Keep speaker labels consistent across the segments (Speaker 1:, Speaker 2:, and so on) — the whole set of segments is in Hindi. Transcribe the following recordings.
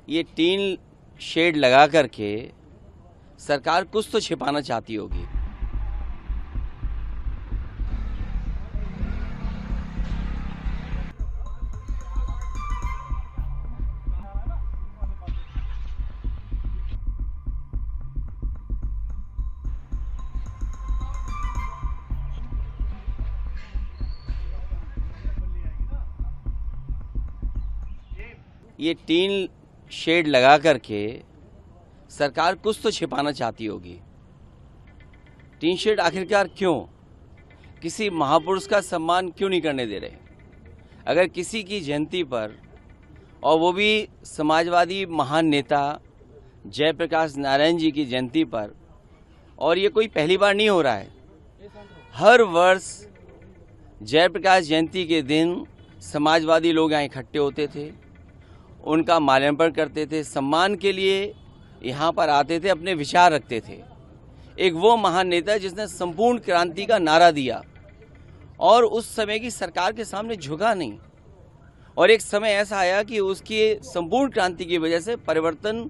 Speaker 1: ये टीन शेड लगा करके सरकार कुछ तो छिपाना चाहती होगी। ये टीन शेड लगा करके सरकार कुछ तो छिपाना चाहती होगी। टीन शेड आखिरकार क्यों? किसी महापुरुष का सम्मान क्यों नहीं करने दे रहे? अगर किसी की जयंती पर, और वो भी समाजवादी महान नेता जयप्रकाश नारायण जी की जयंती पर, और ये कोई पहली बार नहीं हो रहा है, हर वर्ष जयप्रकाश जयंती के दिन समाजवादी लोग यहाँ इकट्ठे होते थे, उनका माल्यार्पण करते थे, सम्मान के लिए यहाँ पर आते थे, अपने विचार रखते थे। एक वो महान नेता जिसने संपूर्ण क्रांति का नारा दिया और उस समय की सरकार के सामने झुका नहीं, और एक समय ऐसा आया कि उसकी संपूर्ण क्रांति की वजह से परिवर्तन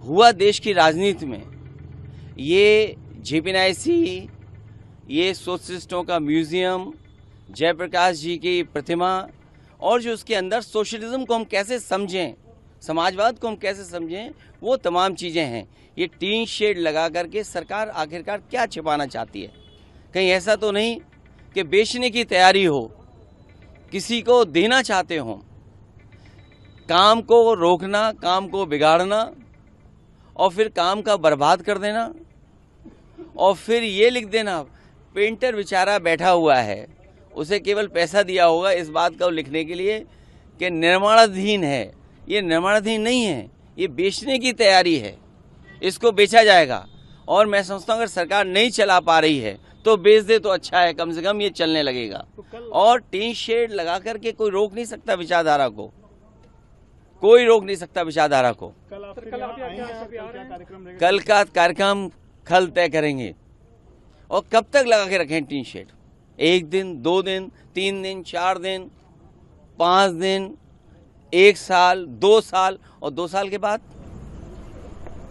Speaker 1: हुआ देश की राजनीति में। ये जेपीएनआईसी, ये सोशलिस्टों का म्यूजियम, जयप्रकाश जी की प्रतिमा, और जो उसके अंदर सोशलिज्म को हम कैसे समझें, समाजवाद को हम कैसे समझें, वो तमाम चीज़ें हैं। ये टीन शेड लगा करके सरकार आखिरकार क्या छिपाना चाहती है? कहीं ऐसा तो नहीं कि बेचने की तैयारी हो, किसी को देना चाहते हो? काम को रोकना, काम को बिगाड़ना, और फिर काम का बर्बाद कर देना, और फिर ये लिख देना पेंटर बेचारा बैठा हुआ है, उसे केवल पैसा दिया होगा इस बात को लिखने के लिए कि निर्माणाधीन है। ये निर्माणाधीन नहीं है, ये बेचने की तैयारी है, इसको बेचा जाएगा। और मैं समझता हूँ अगर सरकार नहीं चला पा रही है तो बेच दे तो अच्छा है, कम से कम ये चलने लगेगा। और टीन शेड लगा करके कोई रोक नहीं सकता विचारधारा को, कोई रोक नहीं सकता विचारधारा को। कल का कार्यक्रम कल तय करेंगे। और कब तक लगा के रखें टीन शेड? 1 दिन, 2 दिन, 3 दिन, 4 दिन, 5 दिन, 1 साल, 2 साल, और 2 साल के बाद?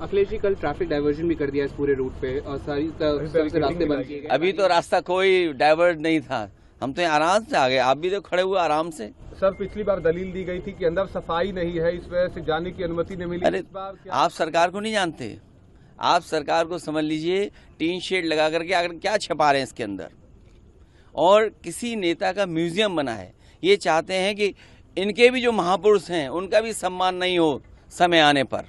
Speaker 2: अखिलेश जी, कल ट्रैफिक डाइवर्जन भी कर दिया इस पूरे रूट पे और सारी रास्ते बंद किए गए।
Speaker 1: अभी तो रास्ता कोई डाइवर्ट नहीं था, हम तो आराम से आ गए, आप भी तो खड़े हुए आराम से।
Speaker 3: सर, पिछली बार दलील दी गई थी कि अंदर सफाई नहीं है, इस वजह से जाने की अनुमति नहीं मिली।
Speaker 1: अरे इस बार आप सरकार को नहीं जानते, आप सरकार को समझ लीजिए। टीन शेड लगा करके अगर क्या छपा रहे हैं इसके अंदर, और किसी नेता का म्यूजियम बना है। ये चाहते हैं कि इनके भी जो महापुरुष हैं उनका भी सम्मान नहीं हो समय आने पर।